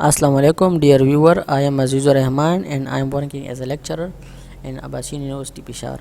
Assalamu alaikum dear viewer, I am Azizur Rahman and I am working as a lecturer in Abbasian University Peshawar.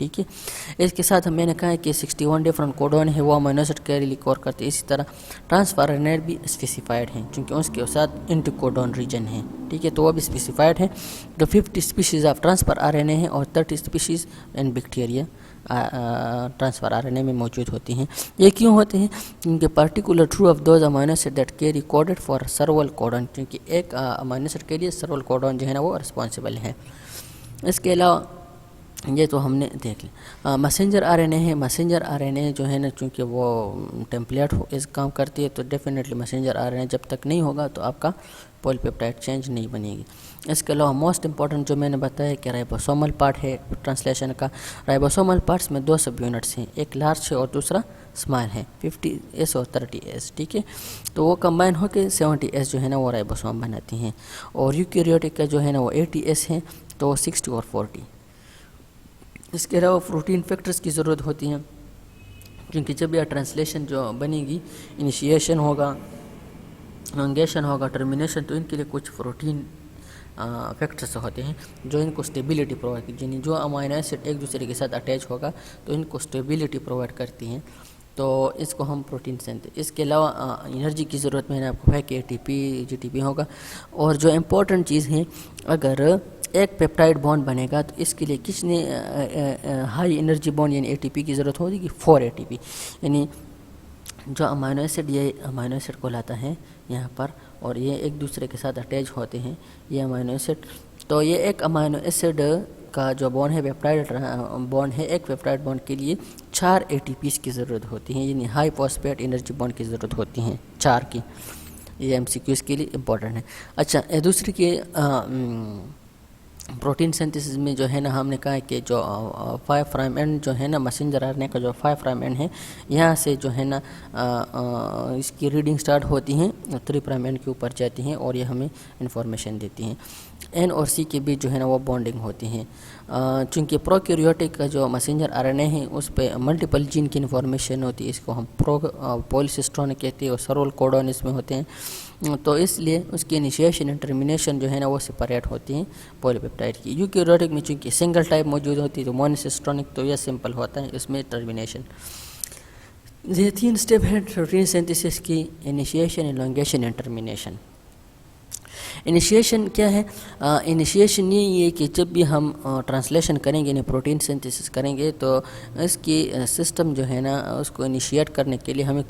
ٹھیک ہے. اس کے ساتھ میں نے کہا ہے کہ 61 ڈفرنٹ کوڈون ہے وہ امینو ایسڈ کیری کور کرتے ہیں. اسی طرح ٹرانسفر آر این اے بھی اسپیسیفائڈ ہیں چونکہ اس کے ساتھ انٹی کوڈون ریجن ہے, ٹھیک ہے, تو وہ بھی اسپیسیفائڈ ہیں. تو 50 species of transfer R N A ہیں اور 30 species in bacteria transfer R N A میں موجود ہوتی ہیں. یہ کیوں ہوتے ہیں؟ کیونکہ particular true of those amino acid that carry coded for several codon, کیونکہ ایک امینو ایسڈ کے لیے سرول کوڈون جو ہے نا وہ رسپانسبل ہے. اس کے علاوہ یہ تو ہم نے دیکھ لیا. میسنجر آر این اے ہے. میسنجر آر این اے جو ہے نا چونکہ وہ ٹیمپلیٹ اس کام کرتی ہے تو ڈیفینیٹلی میسنجر آر این اے جب تک نہیں ہوگا تو آپ کا پولی پیپٹائڈ چینج نہیں بنے گی. اس کے علاوہ موسٹ امپورٹنٹ جو میں نے بتایا کہ رائبوسومل پارٹ ہے ٹرانسلیشن کا. رائبوسومل پارٹس میں 2 سب یونٹس ہیں, ایک لارج ہے اور دوسرا اسمال ہے, 50S اور 30S, ٹھیک ہے. تو وہ کمبائن ہو کے 70S جو ہے نا وہ رائبوسوم بناتی ہیں. اور یوکیریوٹک کا جو ہے نا وہ 80S ہے, تو 60 اور 40. اس کے علاوہ پروٹین فیکٹرز کی ضرورت ہوتی ہے کیونکہ جب یہ ٹرانسلیشن جو بنے گی, انیشیشن ہوگا, لانگیشن ہوگا, ٹرمینیشن, تو ان کے لیے کچھ پروٹین فیکٹرز ہوتے ہیں جو ان کو اسٹیبلٹی پرووائڈ کرتی ہیں. یعنی جو امینو ایسڈ ایک دوسرے کے ساتھ اٹیچ ہوگا تو ان کو اسٹیبلٹی پرووائڈ کرتی ہیں, تو اس کو ہم پروٹین سینتے. اس کے علاوہ انرجی کی ضرورت میں نے آپ کو کہا کہ ATP GTP ہوگا. اور جو امپورٹنٹ چیز ہے, اگر ایک پیپٹائڈ بانڈ بنے گا تو اس کے لیے کس نے ہائی انرجی بانڈ یعنی ATP کی ضرورت ہوگی, 4 ATP. یعنی جو امینو ایسڈ یہ امینو ایسڈ کو لاتا ہے یہاں پر اور یہ ایک دوسرے کے ساتھ اٹیچ ہوتے ہیں یہ امینو ایسڈ, تو یہ ایک امینو ایسڈ کا جو بانڈ ہے پیپٹائڈ بانڈ ہے, ایک پیپٹائڈ بانڈ کے لیے 4 ATPs کی ضرورت ہوتی ہیں, یعنی ہائی فاسفیٹ انرجی بانڈ کی ضرورت ہوتی ہیں 4 کی. یہ MCQs کے لیے امپورٹنٹ ہے. اچھا, دوسری کہ پروٹین سینتھسس میں جو ہے نا ہم نے کہا کہ جو 5 پرائم اینڈ جو ہے نا میسنجر آر این اے کا جو 5 پرائم اینڈ ہے, یہاں سے جو ہے نا اس کی ریڈنگ سٹارٹ ہوتی ہیں 3 پرائم اینڈ کے اوپر جاتی ہیں اور یہ ہمیں انفارمیشن دیتی ہیں. N اور C کے بیچ جو ہے نا وہ بانڈنگ ہوتی ہیں. چونکہ پروکیریوٹک کا جو میسنجر آر این اے ہے اس پہ ملٹیپل جین کی انفارمیشن ہوتی ہے, اس کو ہم پولیسسٹرون کہتے ہیں اور سرول کوڈون اس میں ہوتے ہیں, تو اس لیے اس کی انیشیشن اینڈ ٹرمینیشن جو ہے نا وہ سپریٹ ہوتی ہیں پولی پیپٹائڈ کی. یوکیریوٹک میں چونکہ سنگل ٹائپ موجود ہوتی ہے تو مونوسسٹرونک, تو یہ سمپل ہوتا ہے اس میں ٹرمینیشن. یہ 3 اسٹیپ ہیں پروٹین سینتھسس کی, انیشیشن, الانگیشن اینڈ ٹرمینیشن. انیشیشن کیا ہے؟ انیشیشن یہ ہے کہ جب بھی ہم ٹرانسلیشن کریں گے یعنی پروٹین سینتھسس کریں گے تو اس کی سسٹم جو ہے نا اس کو انیشیٹ کرنے کے لیے ہمیں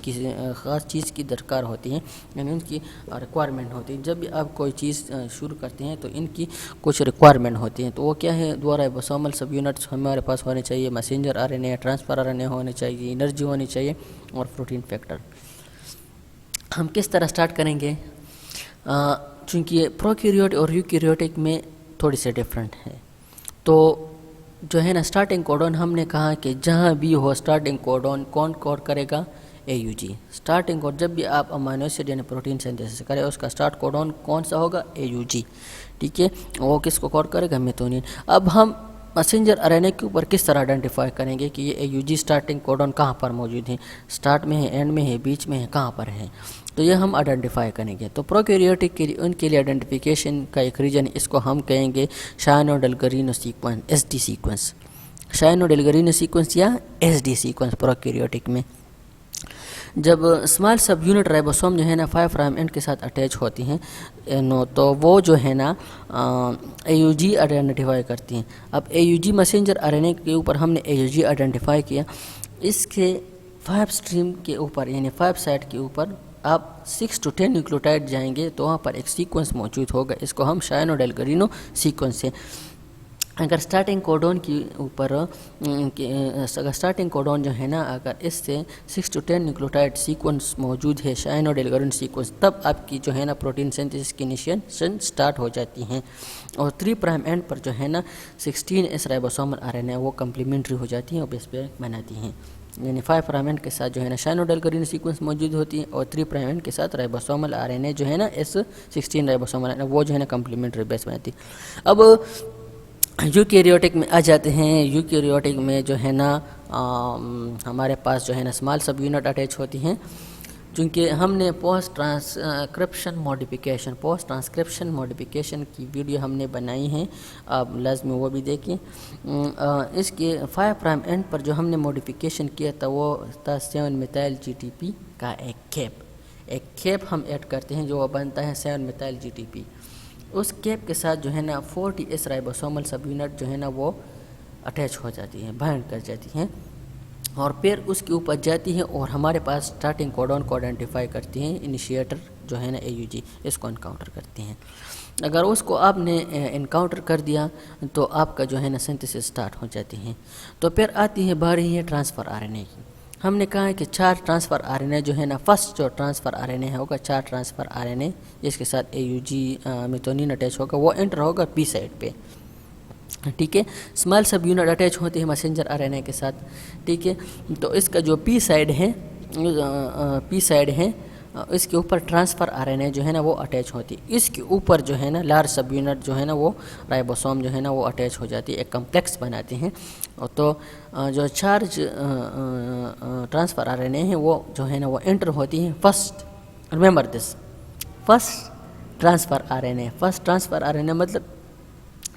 کسی خاص چیز کی درکار ہوتی ہے, یعنی ان کی ریکوائرمنٹ ہوتی ہے. جب بھی آپ کوئی چیز شروع کرتے ہیں تو ان کی کچھ ریکوائرمنٹ ہوتی ہیں, تو وہ کیا ہے؟ 2 رائبوسومل سب یونٹس ہمارے پاس ہونے چاہیے, messenger R N A, transfer R N A ہونے چاہیے, انرجی ہونی چاہیے اور پروٹین فیکٹر. ہم کس طرح سٹارٹ کریں گے؟ چونکہ پروکیریوٹ اور یوکیریوٹک میں تھوڑی سی ڈفرینٹ ہے, تو جو ہے نا سٹارٹنگ کوڈون ہم نے کہا کہ جہاں بھی ہو سٹارٹنگ کوڈون کون کوڈ کرے گا؟ AUG. سٹارٹنگ کوڈ جب بھی آپ امینو ایسڈ یعنی پروٹین سینتھسس کریں اس کا سٹارٹ کوڈون کون سا ہوگا؟ AUG, ٹھیک ہے. وہ کس کو کوڈ کرے گا؟ میتھونین. اب ہم میسنجر آر این اے کے اوپر کس طرح آئیڈینٹیفائی کریں گے کہ یہ AUG سٹارٹنگ کوڈون کہاں پر موجود ہیں؟ سٹارٹ میں ہے, اینڈ میں ہے, بیچ میں ہے, کہاں پر ہے؟ تو یہ ہم آئیڈینٹیفائی کریں گے. تو پروکیریوٹک کے لیے ان کے لیے آئیڈینٹیفیکیشن کا ایک ریجن, اس کو ہم کہیں گے شائنو-ڈیلگرینو سیکوینس, SD سیکوینس. شائنو-ڈیلگرینو سیکوینس یا SD سیکوینس پروکیریوٹک میں. جب اسمال سب یونٹ رائبوسوم جو ہے نا 5 پرائم اینڈ کے ساتھ اٹیچ ہوتی ہیں تو وہ جو ہے نا AUG آئیڈینٹیفائی کرتی ہیں. اب AUG میسنجر آر این اے کے اوپر ہم نے AUG آئیڈینٹیفائی کیا, اس کے 5 اسٹریم کے اوپر یعنی 5 سائٹ کے اوپر آپ 6 to 10 نیوکلیوٹائڈ جائیں گے تو وہاں پر ایک سیکوینس موجود ہوگا, اس کو ہم شائنو-ڈیلگرینو سیکوینس ہے. اگر سٹارٹنگ کوڈون کی اوپر سٹارٹنگ کوڈون جو ہے نا اگر اس سے 6 to 10 نیوکلیوٹائڈ سیکوینس موجود ہے شائنو-ڈیلگرینو سیکوینس, تب آپ کی جو ہے نا پروٹین سینتھسس کی انیشیشن سٹارٹ ہو جاتی ہیں. اور 3 پرائم اینڈ پر جو ہے نا 16S رائبوسومل آر این اے وہ کمپلیمنٹری ہو جاتی ہیں اور بیس پہ بناتی ہیں. یعنی 5 پرائم اینڈ کے ساتھ جو ہے نا شائنو-ڈیلگرینو سیکوینس موجود ہوتی ہے اور 3 پرائم اینڈ کے ساتھ رائبوسومل آر این اے جو ہے نا S16 رائبوسومل آر این اے وہ جو ہے نا کمپلیمنٹری بیس بناتی ہے. اب یوکیریوٹک میں آ جاتے ہیں. یوکیریوٹک میں جو ہے نا ہمارے پاس جو ہے نا اسمال سب یونٹ اٹیچ ہوتی ہیں چونکہ ہم نے پوسٹ ٹرانسکرپشن ماڈیفیکیشن کی ویڈیو ہم نے بنائی ہیں، آپ لازمی وہ بھی دیکھیں۔ اس کے 5 پرائم اینڈ پر جو ہم نے ماڈیفیکیشن کیا تھا وہ تھا 7 میتائل جی ٹی پی کا ایک کھیپ ہم ایڈ کرتے ہیں جو بنتا ہے 7 میتائل جی ٹی پی۔ اس کیپ کے ساتھ جو ہے نا 40S رائبوسومل سب یونٹ جو ہے نا وہ اٹیچ ہو جاتی ہیں، بائنڈ کر جاتی ہیں، اور پھر اس کے اوپر جاتی ہیں اور ہمارے پاس سٹارٹنگ کوڈون کو آئیڈینٹیفائی کرتی ہیں، انیشیٹر جو ہے نا AUG اس کو انکاؤنٹر کرتی ہیں۔ اگر اس کو آپ نے انکاؤنٹر کر دیا تو آپ کا جو ہے نا سنتھسس سٹارٹ ہو جاتی ہیں۔ تو پھر آتی ہے باری ہے ٹرانسفر RNA کی۔ ہم نے کہا ہے کہ 4 ٹرانسفر RNA جو ہے نا، فرسٹ جو ٹرانسفر RNA ہوگا 4 ٹرانسفر RNA جس کے ساتھ AUG میتھونین اٹیچ ہوگا، وہ انٹر ہوگا پی سائڈ پہ، ٹھیک ہے۔ اسمال سب یونٹ اٹیچ ہوتے ہیں میسنجر RNA کے ساتھ، ٹھیک ہے۔ تو اس کا جو پی سائڈ ہے اس کے اوپر ٹرانسفر RNA جو ہے نا وہ اٹیچ ہوتی ہے، اس کے اوپر جو ہے نا لارج سب یونٹ جو ہے نا وہ رائبوسوم جو ہے نا وہ اٹیچ ہو جاتی ہے، ایک کمپلیکس بناتے ہیں۔ تو جو چارج ٹرانسفر RNA ہیں وہ جو ہے نا وہ انٹر ہوتی ہیں فرسٹ ٹرانسفر RNA مطلب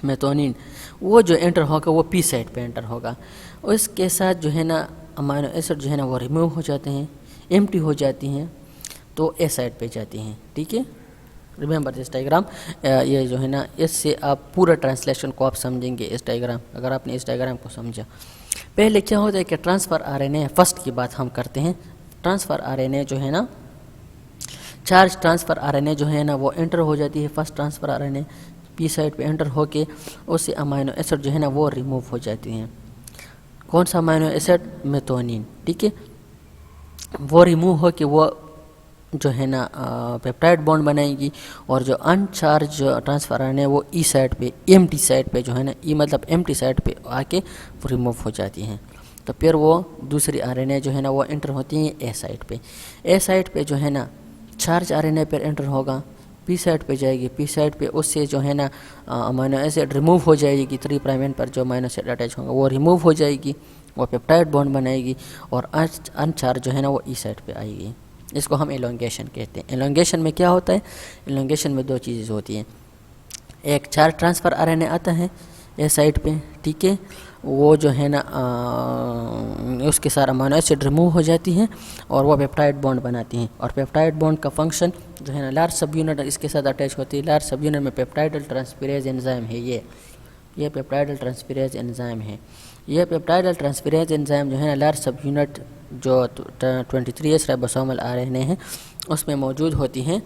میتھونین، وہ جو انٹر ہوگا وہ پی سائڈ پہ انٹر ہوگا، اس کے ساتھ جو ہے نا امینو ایسڈ جو ہے نا وہ ریموو ہو جاتے ہیں، ایمٹی ہو جاتی ہیں، تو اے سائڈ پہ جاتی ہیں، ٹھیک ہے۔ ریممبر دس ڈائیگرام، یہ جو ہے نا اس سے آپ پورا ٹرانسلیشن کو آپ سمجھیں گے، اس ڈائیگرام اگر آپ نے اس ڈائیگرام کو سمجھا۔ پہلے کیا ہوتا ہے کہ ٹرانسفر RNA فرسٹ کی بات ہم کرتے ہیں۔ ٹرانسفر RNA جو ہے نا، چارج ٹرانسفر RNA جو ہے نا وہ انٹر ہو جاتی ہے، first transfer RNA P side پہ انٹر ہو کے اس سے امینو ایسڈ جو ہے نا وہ ریموو ہو جاتی ہیں۔ کون سا امینو ایسڈ؟ میتھونین، ٹھیک ہے۔ وہ ریموو ہو کے وہ جو ہے نا پیپٹائڈ بانڈ بنائے گی، اور جو ان چارج ٹرانسفر RNA وہ ای سائڈ پہ، ایمٹی سائڈ پہ جو ہے نا، ای مطلب ایمٹی سائڈ پہ آ کے ریموو ہو جاتی ہیں۔ تو پھر وہ دوسری RNA جو ہے نا وہ انٹر ہوتی ہیں اے سائڈ پہ۔ اے سائڈ پہ جو ہے نا چارج RNA پہ انٹر ہوگا، پی سائڈ پہ جائے گی، پی سائڈ پہ اس سے جو ہے نا امینو ایسڈ ریموو ہو جائے گی، 3 پرائم اینڈ پر جو امینو ایسڈ اٹیچ ہوگا وہ ریموو ہو جائے گی، وہ پیپٹائڈ بانڈ بنائے گی، اور ان چارج جو ہے نا وہ ای سائڈ پہ آئے گی۔ اس کو ہم ایلونگیشن کہتے ہیں۔ ایلونگیشن میں کیا ہوتا ہے؟ ایلونگیشن میں 2 چیزیں ہوتی ہیں، ایک چارج ٹرانسفر RNA آتا ہے اے سائڈ پہ، ٹھیک ہے، وہ جو ہے نا اس کے ساتھ امینو ایسڈ ریموو ہو جاتی ہیں اور وہ پیپٹائڈ بانڈ بناتی ہیں، اور پیپٹائڈ بانڈ کا فنکشن جو ہے نا لارج سب یونٹ اس کے ساتھ اٹیچ ہوتی ہے۔ لارج سب یونٹ میں پیپٹائڈل ٹرانسفیریز انزائم ہے، یہ پیپٹائڈل ٹرانسفیریز انزائم ہے۔ یہ پیپٹائڈل ٹرانسفیریز انزائم جو ہے نا لارج سب یونٹ جو 23S رائبوسومل RNA ہیں اس میں موجود ہوتی ہیں۔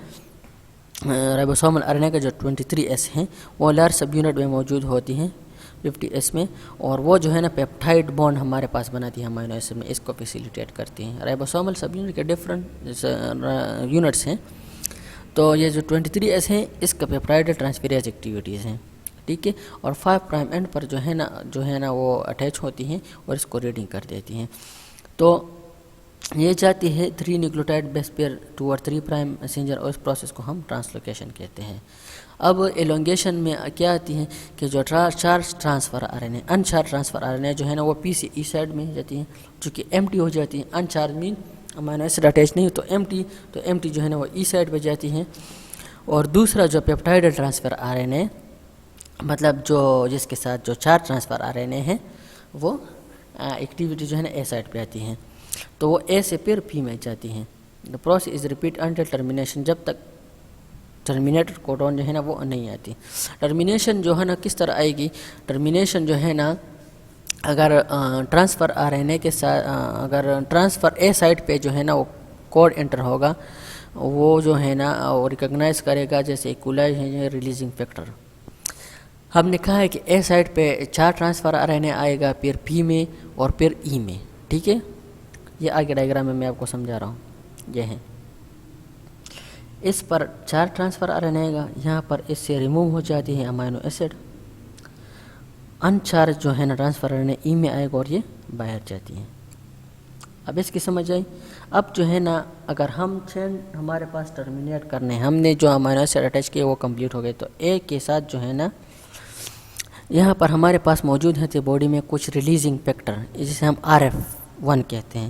رائبوسومل RNA کا جو 23S ہیں وہ لارج سب یونٹ میں موجود ہوتی ہیں 50S میں، اور وہ جو ہے نا پیپٹائڈ بانڈ ہمارے پاس بناتی ہیں امینو ایسڈ میں، اس کو فیسیلیٹیٹ کرتی ہیں۔ رائبوسومل سب یونٹ کے ڈفرنٹ یونٹس ہیں، تو یہ جو 23S ہیں اس کا پیپٹائڈل ٹرانسفیریز ایکٹیویٹیز ہیں، ٹھیک ہے، اور 5 پرائم اینڈ پر جو ہے نا وہ اٹیچ ہوتی ہیں اور اس کو ریڈنگ کر دیتی ہیں۔ تو یہ جاتی ہے 3 نیوکلیوٹائڈ بیس پیئر ٹوورڈ 3 پرائم میسنجر، اور اس پروسیس کو ہم ٹرانسلوکیشن کہتے ہیں۔ اب ایلونگیشن میں کیا آتی ہے کہ جو charge transfer RNA، in charge transfer RNA جو ہے نا وہ پی سے ای سائڈ میں جاتی ہیں، چونکہ ایمٹی ہو جاتی ہیں، ان چارج مین امینو ایسڈ اٹیچ نہیں تو ایمٹی جو ہے نا وہ ای سائڈ پہ جاتی ہیں، اور دوسرا جو پیپٹائڈل ٹرانسفر RNA مطلب جو جس کے ساتھ جو چارج ٹرانسفر RNA ہے وہ ایکٹیویٹی جو ہے نا اے سائڈ پہ آتی ہیں، تو وہ اے سے پھر پی میں جاتی ہیں۔ The process is repeat until termination، جب تک ٹرمینیٹر کوڈون جو ہے نا وہ نہیں آتی۔ ٹرمینیشن جو ہے نا کس طرح آئے گی؟ ٹرمینیشن جو ہے نا اگر ٹرانسفر RNA کے ساتھ اگر ٹرانسفر اے سائڈ پہ جو ہے نا وہ کوڈ انٹر ہوگا، وہ جو ہے نا وہ ریکگنائز کرے گا جیسے ایکولائی ہے ریلیزنگ فیکٹر۔ ہم نے کہا ہے کہ اے سائڈ پہ 4 ٹرانسفر RNA آئے گا، پھر پی میں اور پھر ای میں، ٹھیک ہے۔ یہ آگے ڈائیگرام میں آپ کو سمجھا رہا ہوں، یہ ہے، اس پر 4 ٹرانسفر RNA آئے گا، یہاں پر اس سے ریموو ہو جاتی ہے امینو ایسڈ، ان چارج جو ہے نا ٹرانسفر RNA ای میں آئے گا اور یہ باہر جاتی ہیں۔ اب اس کی سمجھ آئی؟ اب جو ہے نا اگر ہم چین ہمارے پاس ٹرمینیٹ کرنے، ہم نے جو امینو ایسڈ اٹیچ کیے وہ کمپلیٹ ہو گئے، تو اے کے ساتھ جو ہے نا یہاں پر ہمارے پاس موجود ہیں تھے باڈی میں کچھ ریلیزنگ فیکٹر، جسے ہم RF1 کہتے ہیں۔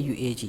UAG।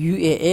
UAA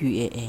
UAA,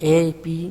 A, P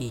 E।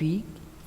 P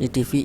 GTP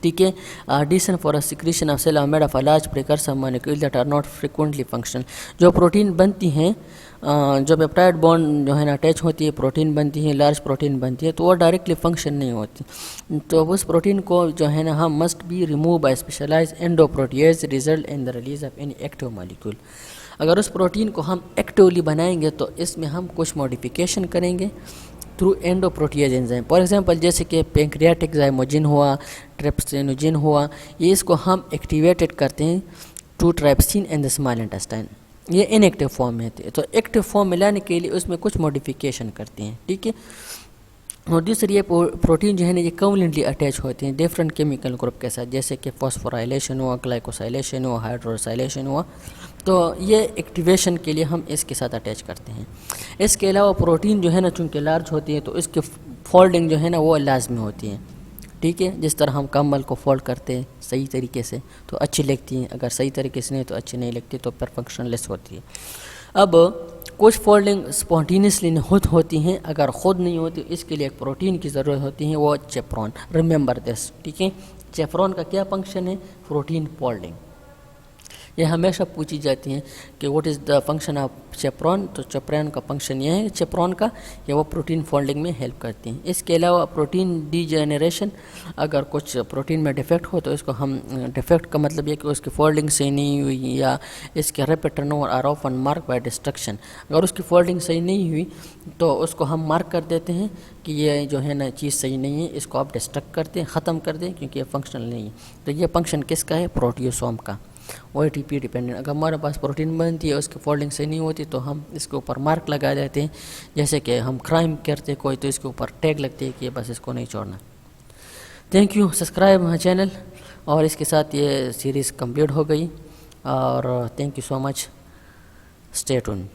ٹھیک ہے. Addition for a secretion of cell are made of a large precursor molecule that are not frequently functional. جو پروٹین بنتی ہیں جو پیپٹائڈ بانڈ جو ہے نا اٹیچ ہوتی ہے پروٹین بنتی ہے لارج پروٹین بنتی ہے تو وہ ڈائریکٹلی فنکشن نہیں ہوتی. تو اس پروٹین کو جو ہے نا ہم must be remove by specialise endoprotease result in the release of any active molecule. اگر اس پروٹین کو ہم ایکٹیولی بنائیں گے تو اس میں ہم کچھ ماڈیفیکیشن کریں گے through endoprotease enzyme. For example جیسے کہ پینکریاٹک زائموجن ہوا, ٹریپسینوجن ہوا, یہ اس کو ہم ایکٹیویٹڈ کرتے ہیں to trypsin in the small intestine. یہ ان ایکٹیو فارم میں ہے تو ایکٹیو فارم میں لانے کے لیے اس میں کچھ ماڈیفیکیشن کرتے ہیں. ٹھیک ہے. اور دوسری یہ پروٹین جو ہے نا یہ کوولنٹلی اٹیچ ہوتے ہیں ڈفرینٹ کیمیکل گروپ کے ساتھ جیسے کہ فاسفورائلیشن ہوا, گلائکوسائلیشن ہوا, ہائیڈروسائلیشن ہوا. تو یہ ایکٹیویشن کے لیے ہم اس کے ساتھ اٹیچ کرتے ہیں. اس کے علاوہ پروٹین جو ہے نا چونکہ لارج ہوتی ہے تو اس کی فولڈنگ جو ہے نا وہ لازمی ہوتی ہے. ٹھیک ہے. جس طرح ہم کمبل کو فولڈ کرتے ہیں صحیح طریقے سے تو اچھی لگتی ہیں, اگر صحیح طریقے سے نہیں تو اچھی نہیں لگتی, تو پر فنکشن لیس ہوتی ہے. اب کچھ فولڈنگ اسپونٹینیسلی خود ہوتی ہیں, اگر خود نہیں ہوتی اس کے لیے ایک پروٹین کی ضرورت ہوتی ہے, وہ چیپرون. Remember this. ٹھیک ہے. چیپرون کا کیا فنکشن ہے؟ Protein folding. یہ ہمیشہ پوچھی جاتی ہیں کہ what is the function of chaperone. تو چیپرون کا فنکشن یہ ہے چیپرون کا کہ وہ پروٹین فولڈنگ میں ہیلپ کرتی ہیں. اس کے علاوہ پروٹین ڈی جنریشن, اگر کچھ پروٹین میں ڈیفیکٹ ہو تو اس کو ہم ڈیفیکٹ کا مطلب یہ کہ اس کی فولڈنگ صحیح نہیں ہوئی یا اس کے rapid turn over are often mark by destruction. اگر اس کی فولڈنگ صحیح نہیں ہوئی تو اس کو ہم مارک کر دیتے ہیں کہ یہ جو ہے نا چیز صحیح نہیں ہے, اس کو آپ ڈسٹرکٹ کرتے ہیں, ختم کر دیں کیونکہ یہ فنکشنل نہیں ہے. تو یہ فنکشن کس کا ہے؟ پروٹیوسوم کا. O T P dependent. اگر ہمارے پاس پروٹین بنتی ہے اس کی فولڈنگ سے نہیں ہوتی تو ہم اس کے اوپر مارک لگا دیتے ہیں, جیسے کہ ہم کرائم کرتے کوئی تو اس کے اوپر ٹیگ لگتے ہیں کہ بس اس کو نہیں چھوڑنا. Thank you. Subscribe my channel. اور اس کے ساتھ یہ سیریز کمپلیٹ ہو گئی اور thank you so much. Stay tone.